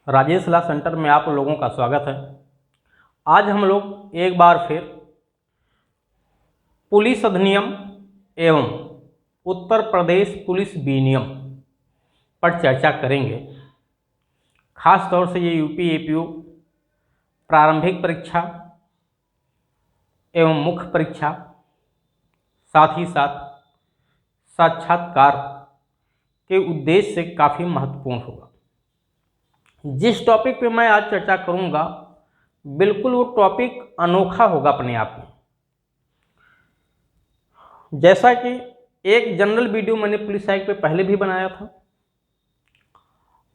राजेश ला centre में आप लोगों का स्वागत है। आज हम लोग एक बार फिर पुलिस अधिनियम एवं उत्तर प्रदेश पुलिस विनियम पर चर्चा करेंगे। खास तौर से ये यूपी एपीओ प्रारंभिक परीक्षा एवं मुख्य परीक्षा, साथ ही साथ साक्षात्कार के उद्देश्य से काफ़ी महत्वपूर्ण होगा। जिस टॉपिक पे मैं आज चर्चा करूंगा बिल्कुल वो टॉपिक अनोखा होगा अपने आप में। जैसा कि एक जनरल वीडियो मैंने पुलिस एक्ट पे पहले भी बनाया था,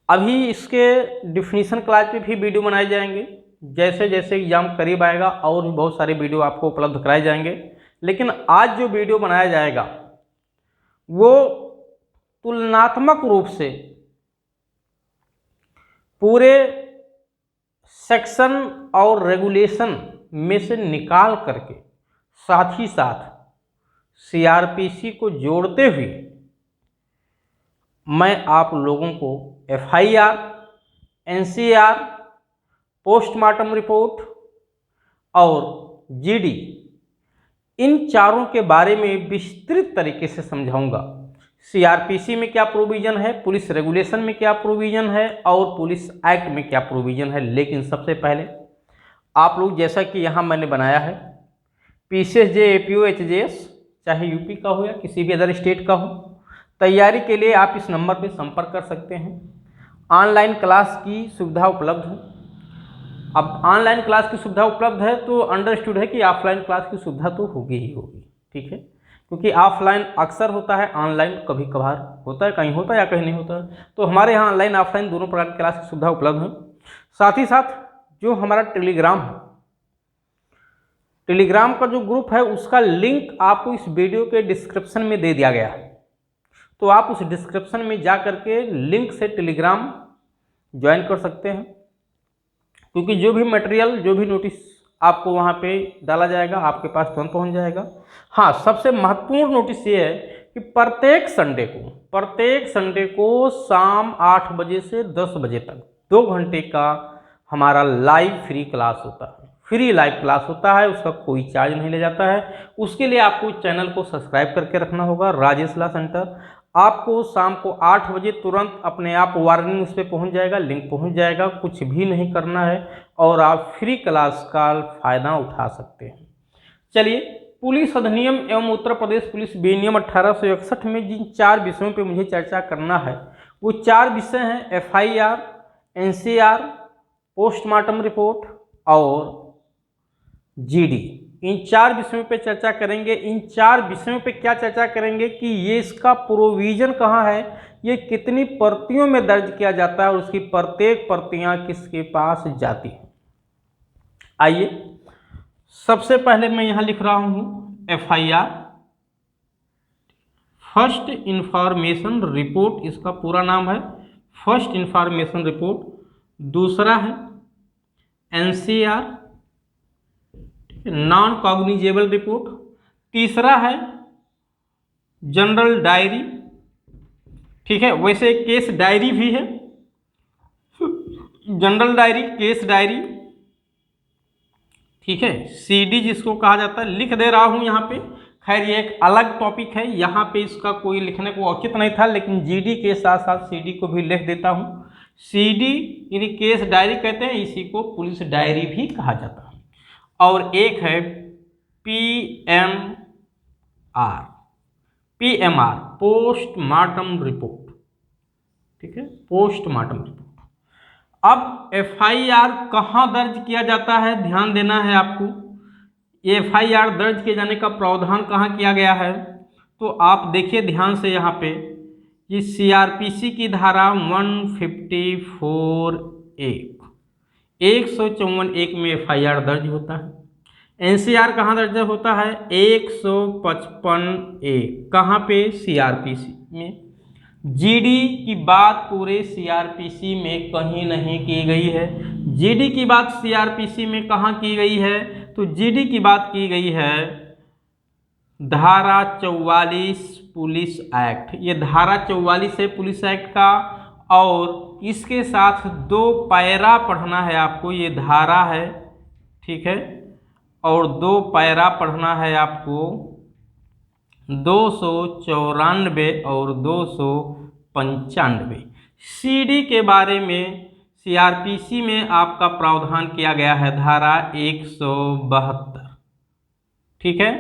अभी इसके डिफिनीशन क्लास पे भी वीडियो बनाए जाएंगे। जैसे जैसे एग्जाम करीब आएगा और भी बहुत सारे वीडियो आपको उपलब्ध कराए जाएंगे, लेकिन आज जो वीडियो बनाया जाएगा वो तुलनात्मक रूप से पूरे सेक्शन और रेगुलेशन में से निकाल करके साथ ही साथ सीआरपीसी को जोड़ते हुए मैं आप लोगों को एफआईआर, एनसीआर, पोस्टमार्टम रिपोर्ट और जीडी, इन चारों के बारे में विस्तृत तरीके से समझाऊंगा। सीआरपीसी में क्या प्रोविज़न है, पुलिस रेगुलेशन में क्या प्रोविज़न है और पुलिस एक्ट में क्या प्रोविज़न है। लेकिन सबसे पहले आप लोग, जैसा कि यहाँ मैंने बनाया है, पीसीएसजे, एपीओ, एचजेएस, चाहे यूपी का हो या किसी भी अदर स्टेट का हो, तैयारी के लिए आप इस नंबर पर संपर्क कर सकते हैं। ऑनलाइन क्लास की सुविधा उपलब्ध है। अब ऑनलाइन क्लास की सुविधा उपलब्ध है तो अंडरस्टूड है कि ऑफलाइन क्लास की सुविधा तो होगी ही होगी, ठीक है, क्योंकि ऑफलाइन अक्सर होता है, ऑनलाइन कभी कभार होता है, कहीं होता है या कहीं नहीं होता है। तो हमारे यहाँ ऑनलाइन ऑफलाइन दोनों प्रकार की क्लास की सुविधा उपलब्ध है। साथ ही साथ जो हमारा टेलीग्राम है, टेलीग्राम का जो ग्रुप है उसका लिंक आपको इस वीडियो के डिस्क्रिप्शन में दे दिया गया है। तो आप उस डिस्क्रिप्शन में जा करके लिंक से टेलीग्राम ज्वाइन कर सकते हैं, क्योंकि जो भी मटेरियल, जो भी नोटिस आपको वहाँ पे डाला जाएगा आपके पास तुरंत पहुँच जाएगा। हाँ, सबसे महत्वपूर्ण नोटिस ये है कि प्रत्येक संडे को शाम 8 बजे से 10 बजे तक 2 घंटे का हमारा लाइव फ्री क्लास होता है। फ्री लाइव क्लास होता है, उसका कोई चार्ज नहीं ले जाता है। उसके लिए आपको चैनल को सब्सक्राइब करके रखना होगा, राजेश ला सेंटर। आपको शाम को 8 बजे तुरंत अपने आप वार्निंग उस पर पहुँच जाएगा, लिंक पहुँच जाएगा, कुछ भी नहीं करना है और आप फ्री क्लास का फ़ायदा उठा सकते हैं। चलिए, पुलिस अधिनियम एवं उत्तर प्रदेश पुलिस विनियम 1861 में जिन 4 विषयों पे मुझे चर्चा करना है वो 4 विषय हैं: एफआईआर, एनसीआर, पोस्टमार्टम रिपोर्ट और जीडी। इन 4 विषयों पे चर्चा करेंगे। इन 4 विषयों पे क्या चर्चा करेंगे कि ये इसका प्रोविज़न कहाँ है, ये कितनी प्रतियों में दर्ज किया जाता है और उसकी प्रत्येक प्रतियां किसके पास जाती हैं। आइए, सबसे पहले मैं यहाँ लिख रहा हूँ एफआईआर, फर्स्ट इंफॉर्मेशन रिपोर्ट, इसका पूरा नाम है फर्स्ट इंफॉर्मेशन रिपोर्ट। दूसरा है एनसीआर, नॉन कॉग्निजेबल रिपोर्ट। तीसरा है जनरल डायरी, ठीक है, वैसे केस डायरी भी है, जनरल डायरी, केस डायरी, ठीक है, सीडी जिसको कहा जाता है। लिख दे रहा हूं यहाँ पे, खैर ये एक अलग टॉपिक है, यहाँ पे इसका कोई लिखने को औचित्य नहीं था, लेकिन जीडी के साथ साथ सीडी को भी लिख देता हूँ। सीडी यानी केस डायरी कहते हैं, इसी को पुलिस डायरी भी कहा जाता है। और एक है पीएमआर, पोस्टमार्टम रिपोर्ट, ठीक है, पोस्टमार्टम रिपोर्ट। अब एफआईआर कहाँ दर्ज किया जाता है, ध्यान देना है आपको। एफआईआर दर्ज किए जाने का प्रावधान कहाँ किया गया है, तो आप देखिए ध्यान से यहाँ पे, ये सीआरपीसी की धारा 154(1) 154(1) में एफआईआर दर्ज होता है। एनसीआर कहाँ दर्ज होता है, 155(a), कहाँ पे, सीआरपीसी में। जीडी की बात पूरे सीआरपीसी में कहीं नहीं की गई है। जीडी की बात सीआरपीसी में कहाँ की गई है, तो जीडी की बात की गई है धारा 44 पुलिस एक्ट। ये धारा 44 है पुलिस एक्ट का, और इसके साथ 2 पैरा पढ़ना है आपको, ये धारा है, ठीक है, और 2 पैरा पढ़ना है आपको 294 और 295। सीडी के बारे में सीआरपीसी में आपका प्रावधान किया गया है धारा 172, ठीक है,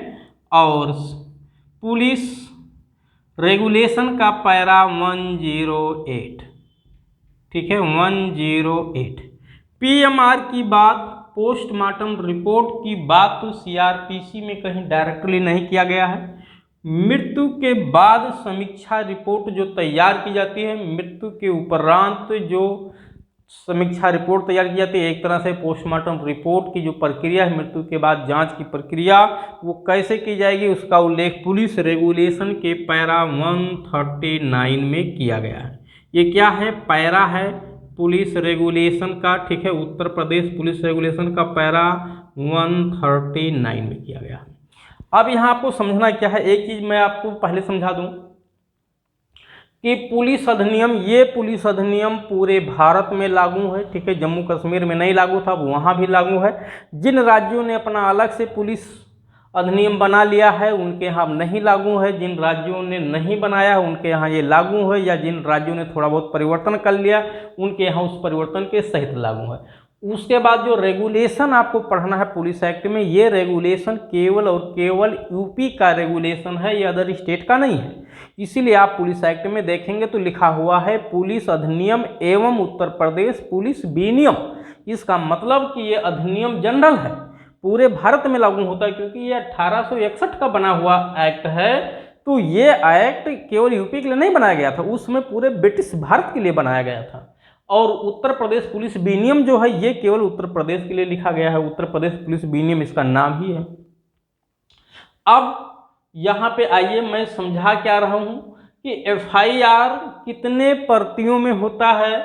और पुलिस रेगुलेशन का पैरा 108, ठीक है, 108। पीएमआर की बात, पोस्टमार्टम रिपोर्ट की बात तो सीआरपीसी में कहीं डायरेक्टली नहीं किया गया है। मृत्यु के बाद समीक्षा रिपोर्ट जो तैयार की जाती है, मृत्यु के उपरांत जो समीक्षा रिपोर्ट तैयार की जाती है, एक तरह से पोस्टमार्टम रिपोर्ट की जो प्रक्रिया है, मृत्यु के बाद जांच की प्रक्रिया, वो कैसे की जाएगी उसका उल्लेख पुलिस रेगुलेशन के पैरा 139 में किया गया है। ये क्या है? पैरा है पुलिस रेगुलेशन का, ठीक है, उत्तर प्रदेश पुलिस रेगुलेशन का पैरा 139 में किया गया है। अब यहाँ आपको समझना क्या है, एक चीज़ मैं आपको पहले समझा दूँ कि पुलिस अधिनियम, ये पुलिस अधिनियम पूरे भारत में लागू है, ठीक है, जम्मू कश्मीर में नहीं लागू था, वहाँ भी लागू है। जिन राज्यों ने अपना अलग से पुलिस अधिनियम बना लिया है उनके यहाँ नहीं लागू है, जिन राज्यों ने नहीं बनाया है उनके यहाँ ये लागू है, या जिन राज्यों ने थोड़ा बहुत परिवर्तन कर लिया उनके यहाँ उस परिवर्तन के सहित लागू है। उसके बाद जो रेगुलेशन आपको पढ़ना है पुलिस एक्ट में, ये रेगुलेशन केवल और केवल यूपी का रेगुलेशन है, ये अदर स्टेट का नहीं है। इसीलिए आप पुलिस एक्ट में देखेंगे तो लिखा हुआ है पुलिस अधिनियम एवं उत्तर प्रदेश पुलिस विनियम। इसका मतलब कि ये अधिनियम जनरल है, पूरे भारत में लागू होता है, क्योंकि ये 1861 का बना हुआ एक्ट है। तो ये एक्ट केवल यूपी के लिए नहीं बनाया गया था, उसमें पूरे ब्रिटिश भारत के लिए बनाया गया था। और उत्तर प्रदेश पुलिस विनियम जो है ये केवल उत्तर प्रदेश के लिए लिखा गया है, उत्तर प्रदेश पुलिस विनियम इसका नाम ही है। अब यहाँ पे आइए मैं समझा क्या रहा हूँ कि एफआईआर कितने प्रतियों में होता है,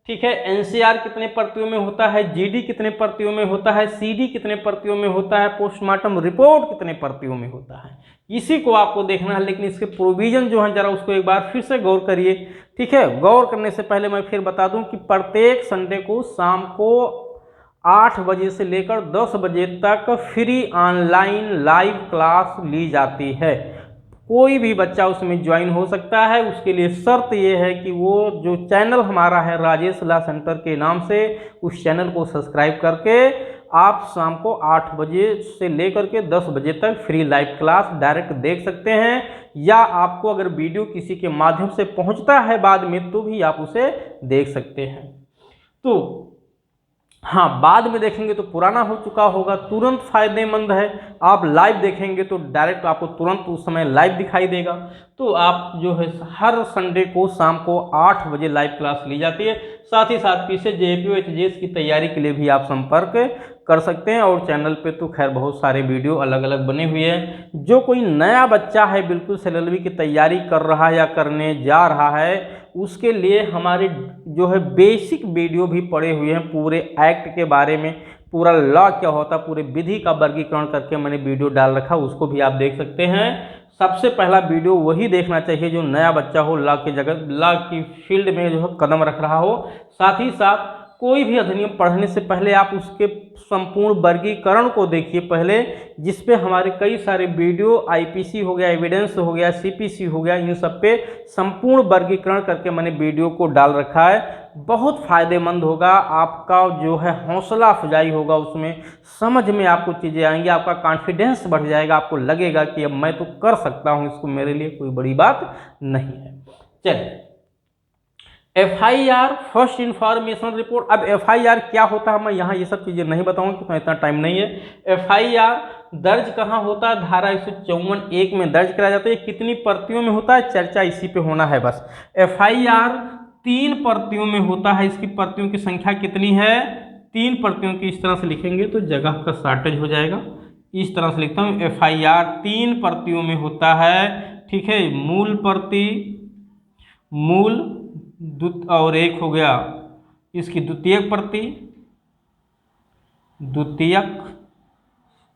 ठीक है, एनसीआर कितने प्रतियों में होता है, जीडी कितने प्रतियों में होता है, सीडी कितने प्रतियों में होता है, पोस्टमार्टम रिपोर्ट कितने प्रतियों में होता है, इसी को आपको देखना है। लेकिन इसके प्रोविजन जो है जरा उसको एक बार फिर से गौर करिए, ठीक है। गौर करने से पहले मैं फिर बता दूं कि प्रत्येक संडे को शाम को 8 बजे से लेकर 10 बजे तक फ्री ऑनलाइन लाइव क्लास ली जाती है। कोई भी बच्चा उसमें ज्वाइन हो सकता है। उसके लिए शर्त ये है कि वो जो चैनल हमारा है राजेश लॉ सेंटर के नाम से, उस चैनल को सब्सक्राइब करके आप शाम को 8 बजे से लेकर के 10 बजे तक फ्री लाइव क्लास डायरेक्ट देख सकते हैं, या आपको अगर वीडियो किसी के माध्यम से पहुंचता है बाद में तो भी आप उसे देख सकते हैं। तो हाँ, बाद में देखेंगे तो पुराना हो चुका होगा, तुरंत फायदेमंद है। आप लाइव देखेंगे तो डायरेक्ट आपको तुरंत उस समय लाइव दिखाई देगा। तो आप जो है हर संडे को शाम को 8 बजे लाइव क्लास ली जाती है। साथ ही साथ पीछे जेपीओ एचजेएस की तैयारी के लिए भी आप संपर्क कर सकते हैं। और चैनल पे तो खैर बहुत सारे वीडियो अलग अलग बने हुए हैं। जो कोई नया बच्चा है बिल्कुल एलएलबी की तैयारी कर रहा है या करने जा रहा है, उसके लिए हमारे जो है बेसिक वीडियो भी पड़े हुए हैं। पूरे एक्ट के बारे में, पूरा लॉ क्या होता है, पूरे विधि का वर्गीकरण करके मैंने वीडियो डाल रखा, उसको भी आप देख सकते हैं। सबसे पहला वीडियो वही देखना चाहिए जो नया बच्चा हो, लॉ की जगह लॉ की फील्ड में जो है कदम रख रहा हो। साथ ही साथ कोई भी अधिनियम पढ़ने से पहले आप उसके संपूर्ण वर्गीकरण को देखिए पहले, जिस पे हमारे कई सारे वीडियो आईपीसी हो गया, एविडेंस हो गया, सीपीसी हो गया, इन सब पे संपूर्ण वर्गीकरण करके मैंने वीडियो को डाल रखा है। बहुत फ़ायदेमंद होगा, आपका जो है हौसला अफजाई होगा, उसमें समझ में आपको चीज़ें आएंगी, आपका कॉन्फिडेंस बढ़ जाएगा, आपको लगेगा कि अब मैं तो कर सकता हूँ इसको, मेरे लिए कोई बड़ी बात नहीं है। चलिए, एफआईआर फर्स्ट इंफॉर्मेशन रिपोर्ट। अब एफआईआर क्या होता है मैं यहाँ ये सब चीज़ें नहीं बताऊँगा क्योंकि इतना टाइम नहीं है। एफआईआर दर्ज कहाँ होता है? धारा 154(1) में दर्ज कराया जाता है। कितनी प्रतियों में होता है? चर्चा इसी पे होना है बस। एफआईआर 3 प्रतियों में होता है। इसकी प्रतियों की संख्या कितनी है? 3 प्रतियों की। इस तरह से लिखेंगे तो जगह का शॉर्टेज हो जाएगा। इस तरह से लिखता हूँ, एफआईआर 3 प्रतियों में होता है, ठीक है। मूल प्रति, मूल और एक हो गया इसकी द्वितीयक प्रति, द्वितीयक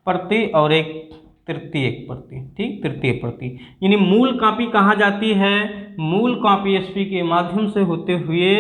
प्रति और एक तृतीयक प्रति, ठीक, तृतीय प्रति। यानी मूल कॉपी कहाँ जाती है? मूल कॉपी एसपी के माध्यम से होते हुए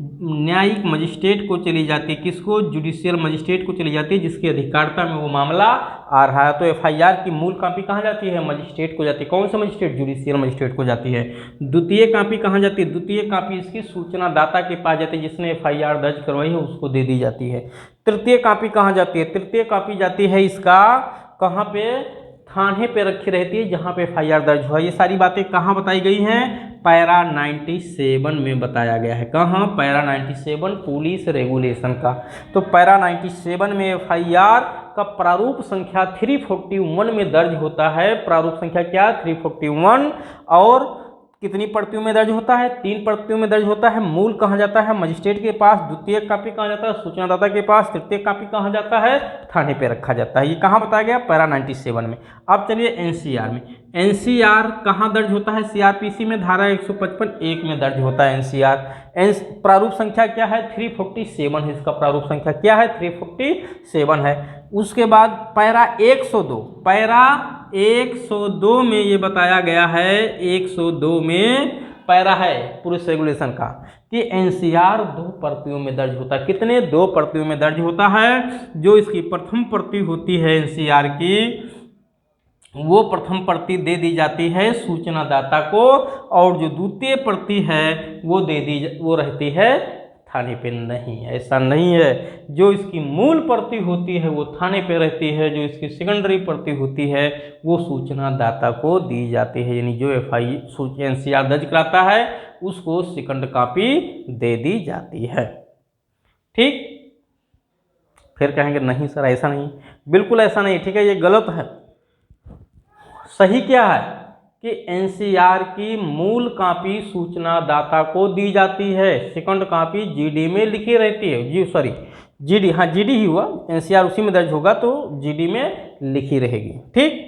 न्यायिक मजिस्ट्रेट को चली जाती है। किसको? जुडिशियल मजिस्ट्रेट को चली जाती है, जिसकी अधिकारता में वो मामला आ रहा है। तो एफआईआर की मूल कॉपी कहाँ जाती है? मजिस्ट्रेट को जाती है। कौन सा मजिस्ट्रेट? जुडिशियल मजिस्ट्रेट को जाती है। द्वितीय कॉपी कहाँ जाती है? द्वितीय कॉपी इसकी सूचना दाता के पास जाती है, जिसने एफआईआर दर्ज करवाई है उसको दे दी जाती है। तृतीय कॉपी कहाँ जाती है? तृतीय कॉपी जाती है इसका कहाँ पे? थाने पे रखी रहती है जहाँ पे एफआईआर दर्ज हुआ। ये सारी बातें कहाँ बताई गई हैं? पैरा 97 में बताया गया है। कहाँ? पैरा 97 पुलिस रेगुलेशन का। तो पैरा 97 में एफआईआर का प्रारूप संख्या 341 में दर्ज होता है। प्रारूप संख्या क्या? 341। और कितनी प्रतियों में दर्ज होता है? 3 प्रतियों में दर्ज होता है। मूल कहाँ जाता है? मजिस्ट्रेट के पास। द्वितीय कॉपी कहाँ जाता है? सूचनादाता के पास। तृतीय कॉपी कहाँ जाता है? थाने पे रखा जाता है। ये कहाँ बताया गया? पैरा 97 में। अब चलिए एनसीआर में। एनसीआर कहाँ दर्ज होता है? सीआरपीसी में धारा 155(1) में दर्ज होता है एनसीआर। प्रारूप संख्या क्या है? 347 है। इसका प्रारूप संख्या क्या है? 347 है। उसके बाद पैरा 102, पैरा 102 में ये बताया गया है, 102 में पैरा है पुलिस रेगुलेशन का कि एनसीआर 2 प्रतियों में दर्ज होता है। कितने? 2 प्रतियों में दर्ज होता है। जो इसकी प्रथम प्रति होती है एनसीआर की, वो प्रथम प्रति दे दी जाती है सूचनादाता को, और जो द्वितीय प्रति है वो रहती है थाने पे। नहीं, ऐसा नहीं है। जो इसकी मूल प्रति होती है वो थाने पे रहती है, जो इसकी सेकेंडरी प्रति होती है वो सूचनादाता को दी जाती है। यानी जो एनसीआर दर्ज कराता है उसको सेकंड कॉपी दे दी जाती है। ठीक, फिर कहेंगे नहीं सर ऐसा नहीं, बिल्कुल ऐसा नहीं। ठीक है, ये गलत है। सही क्या है कि एनसीआर की मूल कॉपी सूचनादाता को दी जाती है, सेकंड कॉपी जीडी में लिखी रहती है। जीडी, हाँ जीडी ही हुआ, एनसीआर उसी में दर्ज होगा तो जीडी में लिखी रहेगी। ठीक,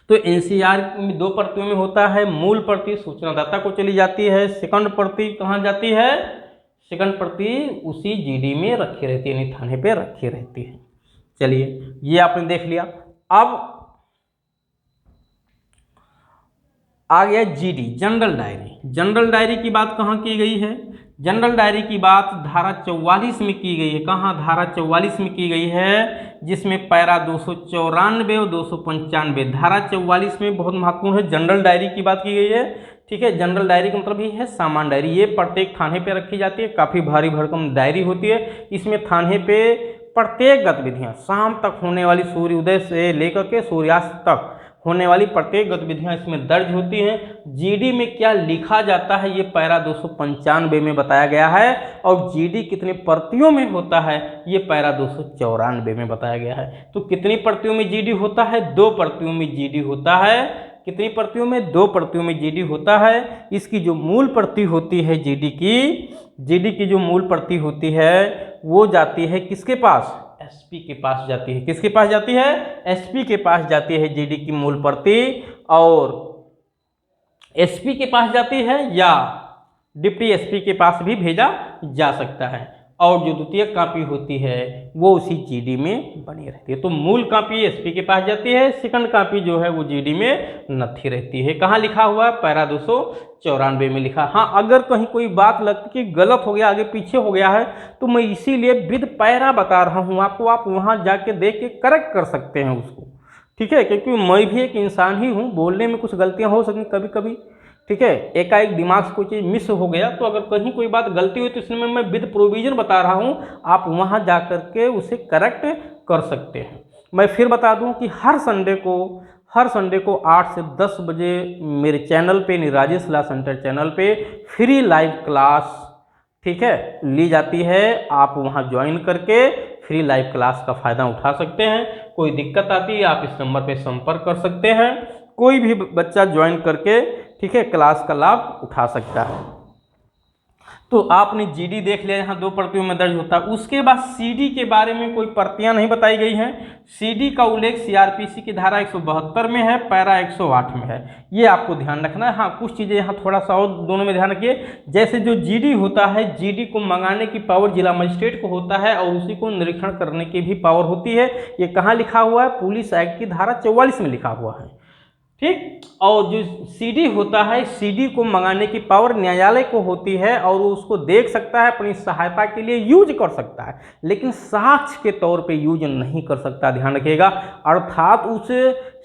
तो एनसीआर 2 प्रतियों में होता है। मूल प्रति सूचनादाता को चली जाती है, सेकंड प्रति कहाँ जाती है? सेकंड प्रति उसी जीडी में रखी रहती है, यानी थाने पे रखी रहती है। चलिए, ये आपने देख लिया। अब आ गया GD, general diary. General diary की बात कहाँ की गई है? जनरल डायरी की बात धारा 44 में की गई है। कहाँ? धारा 44 में की गई है, जिसमें पैरा 294 और 295, धारा 44 में बहुत महत्वपूर्ण है, जनरल डायरी की बात की गई है। ठीक है, जनरल डायरी का मतलब ये है सामान्य डायरी। ये प्रत्येक थाने पे रखी जाती है, काफ़ी भारी भरकम डायरी होती है। इसमें थाने पे प्रत्येक गतिविधियाँ, शाम तक होने वाली, सूर्योदय से लेकर के सूर्यास्त तक होने वाली प्रत्येक गतिविधियां इसमें दर्ज होती हैं। जीडी में क्या लिखा जाता है ये पैरा 295 में बताया गया है, और जीडी कितने प्रतियों में होता है ये पैरा 294 में बताया गया है। तो कितनी प्रतियों में जीडी होता है? 2 प्रतियों में जीडी होता है। कितनी प्रतियों में? 2 प्रतियों में जीडी होता है। इसकी जो मूल प्रति होती है जीडी की जो मूल प्रति होती है वो जाती है किसके पास? एसपी के पास जाती है। किसके पास जाती है? एसपी के पास जाती है जीडी की मूल प्रति, और एसपी के पास जाती है या डिप्टी एसपी के पास भी भेजा जा सकता है। और जो द्वितीय कॉपी होती है वो उसी जीडी में बनी रहती है। तो मूल कॉपी एसपी के पास जाती है, सेकंड कॉपी जो है वो जीडी में नथी रहती है। कहाँ लिखा हुआ है? पैरा 294 में लिखा। हाँ, अगर कहीं कोई बात लगती कि गलत हो गया, आगे पीछे हो गया है, तो मैं इसीलिए विद पैरा बता रहा हूँ आपको। आप वहाँ जाके देख के करेक्ट कर सकते हैं उसको। ठीक है, क्योंकि मैं भी एक इंसान ही हूँ, बोलने में कुछ गलतियाँ हो सकती कभी कभी। ठीक है, एकाएक दिमाग से कोई चीज़ मिस हो गया, तो अगर कहीं कोई बात गलती हुई तो इसमें मैं विद प्रोविजन बता रहा हूँ, आप वहाँ जा कर के उसे करेक्ट कर सकते हैं। मैं फिर बता दूँ कि हर संडे को 8 से 10 बजे मेरे चैनल पे, राजेश ला सेंटर चैनल पे फ्री लाइव क्लास, ठीक है, ली जाती है। आप वहाँ ज्वाइन करके फ्री लाइव क्लास का फ़ायदा उठा सकते हैं। कोई दिक्कत आती है आप इस नंबर पे संपर्क कर सकते हैं। कोई भी बच्चा ज्वाइन करके, ठीक है, क्लास का लाभ उठा सकता है। तो आपने जीडी देख लिया, यहाँ 2 प्रतियों में दर्ज होता है। उसके बाद सीडी के बारे में कोई प्रतियां नहीं बताई गई हैं। सीडी का उल्लेख सीआरपीसी की धारा 172 में है, पैरा 108 में है, ये आपको ध्यान रखना है। हाँ, कुछ चीज़ें यहाँ थोड़ा सा और दोनों में ध्यान रखिए। जैसे जो जीडी होता है, जीडी को मंगाने की पावर जिला मजिस्ट्रेट को होता है और उसी को निरीक्षण करने की भी पावर होती है। ये कहाँ लिखा हुआ है? पुलिस एक्ट की धारा 44 में लिखा हुआ है, ठीक। और जो सीडी होता है, सीडी को मंगाने की पावर न्यायालय को होती है और वो उसको देख सकता है, अपनी सहायता के लिए यूज कर सकता है, लेकिन साक्ष्य के तौर पे यूज नहीं कर सकता, ध्यान रखिएगा। अर्थात उस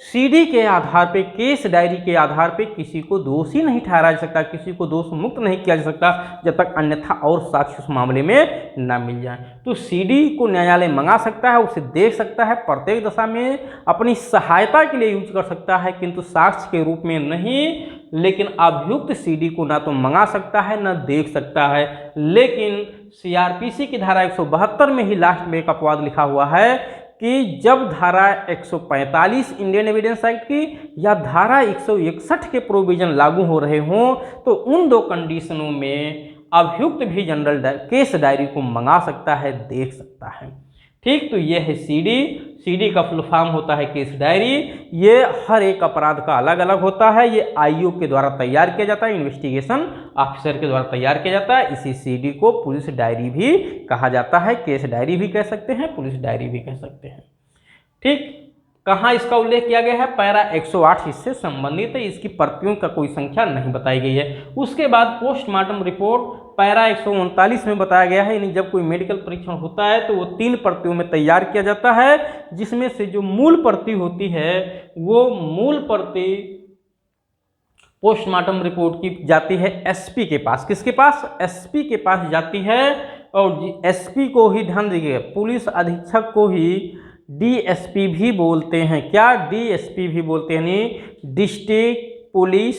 सीडी के आधार पे, केस डायरी के आधार पे किसी को दोषी नहीं ठहराया जा सकता, किसी को दोष मुक्त नहीं किया जा सकता जब तक अन्यथा और साक्ष्य उस मामले में न मिल जाए। तो सीडी को न्यायालय मंगा सकता है, उसे देख सकता है, प्रत्येक दशा में अपनी सहायता के लिए यूज कर सकता है, किंतु साक्ष्य के रूप में नहीं। लेकिन अभियुक्त सीडी को ना तो मंगा सकता है ना देख सकता है। लेकिन सीआरपीसी की धारा 172 में ही लास्ट में एक अपवाद लिखा हुआ है कि जब धारा 145 इंडियन एविडेंस एक्ट की या धारा 161 के प्रोविजन लागू हो रहे हों, तो उन 2 कंडीशनों में अभियुक्त भी जनरल केस डायरी को मंगा सकता है, देख सकता है, ठीक। तो ये है सीडी। सीडी का फुल फॉर्म होता है केस डायरी। ये हर एक अपराध का अलग अलग होता है। ये आईओ के द्वारा तैयार किया जाता है, इन्वेस्टिगेशन ऑफिसर के द्वारा तैयार किया जाता है। इसी सीडी को पुलिस डायरी भी कहा जाता है, केस डायरी भी कह सकते हैं, पुलिस डायरी भी कह सकते हैं, ठीक। कहाँ इसका उल्लेख किया गया है? पैरा 108 इससे संबंधित है। इसकी प्रतियों का कोई संख्या नहीं बताई गई है। उसके बाद पोस्टमार्टम रिपोर्ट पैरा 139 में बताया गया है, यानी जब कोई मेडिकल परीक्षण होता है तो वो 3 प्रतियों में तैयार किया जाता है, जिसमें से जो मूल प्रति होती है वो मूल प्रति पोस्टमार्टम रिपोर्ट की जाती है एसपी के पास। किसके पास? एसपी के पास जाती है। और एसपी को ही, ध्यान दीजिए, पुलिस अधीक्षक को ही डीएसपी भी बोलते हैं। क्या? डीएसपी भी बोलते हैं, यानी डिस्ट्रिक्ट पुलिस,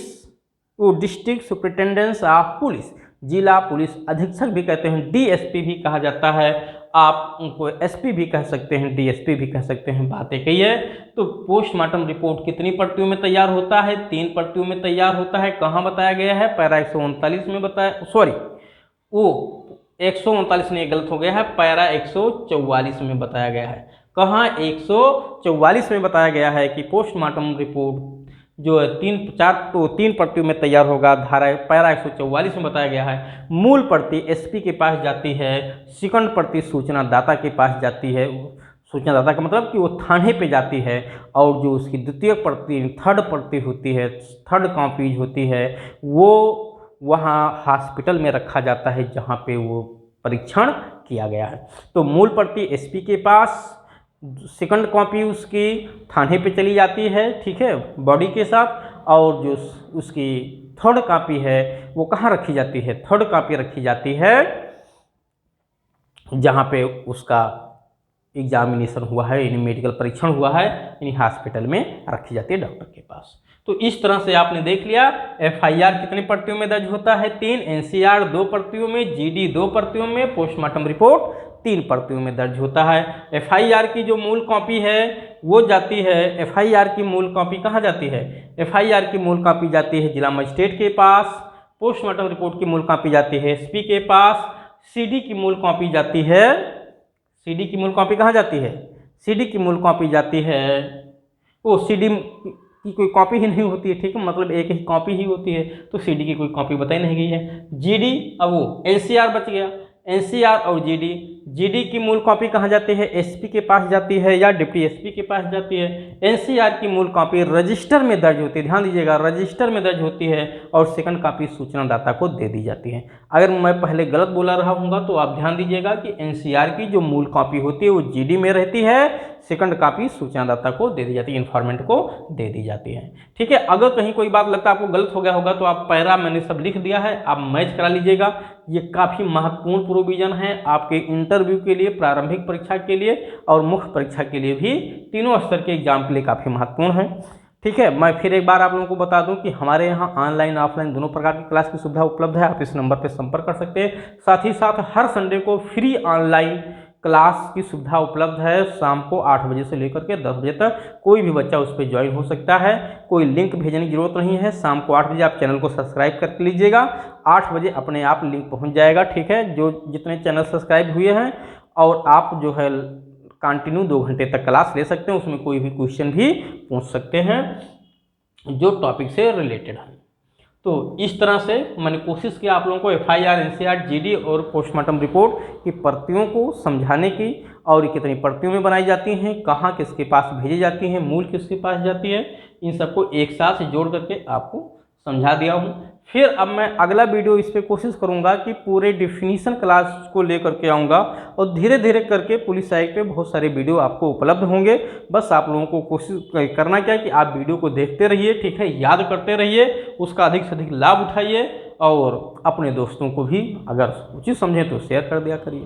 वो डिस्ट्रिक्ट सुपरिटेंडेंस ऑफ पुलिस, जिला पुलिस अधीक्षक भी कहते हैं, डीएसपी भी कहा जाता है। आप उनको एसपी भी कह सकते हैं, डीएसपी भी कह सकते हैं, बात एक ही है। तो पोस्टमार्टम रिपोर्ट कितनी प्रतियों में तैयार होता है? 3 प्रतियों में तैयार होता है। कहाँ बताया गया है? पैरा 139 में बताया, सॉरी वो 139 नहीं, गलत हो गया है, पैरा 144 में बताया गया है। कहाँ? 144 में बताया गया है कि पोस्टमार्टम रिपोर्ट जो है 3 प्रतियों में तैयार होगा। धारा पैरा 144 में बताया गया है। मूल प्रति एसपी के पास जाती है, सेकंड प्रति सूचना दाता के पास जाती है। सूचना दाता का मतलब कि वो थाने पे जाती है, और जो उसकी द्वितीय प्रति, थर्ड प्रति होती है, थर्ड कॉपीज होती है, वो वहाँ हॉस्पिटल में रखा जाता है जहाँ पे वो परीक्षण किया गया है। तो मूल प्रति एसपी के पास, सेकंड कॉपी उसकी थाने पे चली जाती है, ठीक है, बॉडी के साथ। और जो उसकी थर्ड कॉपी है वो कहाँ रखी जाती है? थर्ड कॉपी रखी जाती है जहाँ पे उसका एग्जामिनेशन हुआ है, यानी मेडिकल परीक्षण हुआ है, यानी हॉस्पिटल में रखी जाती है डॉक्टर के पास। तो इस तरह से आपने देख लिया एफआईआर कितनी प्रतियों में दर्ज होता है? 3, एनसीआर 2 प्रतियों में, जीडी 2 प्रतियों में, पोस्टमार्टम रिपोर्ट 3 प्रतियों में दर्ज होता है। एफआईआर की जो मूल कॉपी है वो जाती है, एफआईआर की मूल कॉपी कहाँ जाती है? एफआईआर की मूल कॉपी जाती है जिला मजिस्ट्रेट के पास। पोस्टमार्टम रिपोर्ट की मूल कॉपी जाती है एसपी के पास। सीडी की मूल कॉपी जाती है, सीडी की मूल कॉपी कहाँ जाती है? सीडी की मूल कॉपी जाती है, वो सीडी की कोई कॉपी ही नहीं होती है, ठीक है, मतलब एक ही कॉपी ही होती है, तो सीडी की कोई कॉपी बताई नहीं गई है। जीडी, अब वो एनसीआर बच गया, एनसीआर और जीडी। जीडी की मूल कॉपी कहाँ जाती है? एसपी के पास जाती है या डिप्टी एसपी के पास जाती है। एनसीआर की मूल कॉपी रजिस्टर में दर्ज होती है, ध्यान दीजिएगा, रजिस्टर में दर्ज होती है, और सेकंड कॉपी सूचनादाता को दे दी जाती है। अगर मैं पहले गलत बोला रहा हूँगा तो आप ध्यान दीजिएगा कि एनसीआर की जो मूल कॉपी होती है वो जीडी में रहती है, सेकंड कॉपी सूचनादाता को दे दी जाती है, इन्फॉर्मेंट को दे दी जाती है, ठीक है। अगर कहीं कोई बात लगता है आपको गलत हो गया होगा तो आप पैरा मैंने सब लिख दिया है, आप मैच करा लीजिएगा। ये काफ़ी महत्वपूर्ण प्रोविजन है आपके इंटरव्यू के लिए, प्रारंभिक परीक्षा के लिए और मुख्य परीक्षा के लिए भी, तीनों स्तर के एग्जाम के लिए काफ़ी महत्वपूर्ण है, ठीक है। मैं फिर एक बार आप लोगों को बता दूं कि हमारे यहाँ ऑनलाइन ऑफलाइन दोनों प्रकार की क्लास की सुविधा उपलब्ध है। आप इस नंबर पर संपर्क कर सकते हैं। साथ ही साथ हर संडे को फ्री ऑनलाइन क्लास की सुविधा उपलब्ध है। शाम को 8 बजे से लेकर के 10 बजे तक कोई भी बच्चा उस पर ज्वाइन हो सकता है। कोई लिंक भेजने की जरूरत नहीं है। शाम को 8 बजे आप चैनल को सब्सक्राइब कर लीजिएगा 8 बजे अपने आप लिंक पहुंच जाएगा। ठीक है, जो जितने चैनल सब्सक्राइब हुए हैं, और आप जो है कंटिन्यू 2 घंटे तक क्लास ले सकते हैं, उसमें कोई भी क्वेश्चन भी पूछ सकते हैं जो टॉपिक से रिलेटेड है। तो इस तरह से मैंने कोशिश किया आप लोगों को FIR, NCR, GD और पोस्टमार्टम रिपोर्ट की प्रतियों को समझाने की, और कितनी प्रतियों में बनाई जाती हैं, कहाँ किसके पास भेजी जाती हैं, मूल किसके पास जाती है, इन सबको एक साथ जोड़ करके आपको समझा दिया हूँ। फिर अब मैं अगला वीडियो इस पर कोशिश करूँगा कि पूरे डिफिनीशन क्लास को लेकर के आऊँगा, और धीरे धीरे करके पुलिस साइट पे बहुत सारे वीडियो आपको उपलब्ध होंगे। बस आप लोगों को कोशिश करना क्या है कि आप वीडियो को देखते रहिए, ठीक है, याद करते रहिए, उसका अधिक से अधिक लाभ उठाइए, और अपने दोस्तों को भी अगर उचित समझें तो शेयर कर दिया करिए।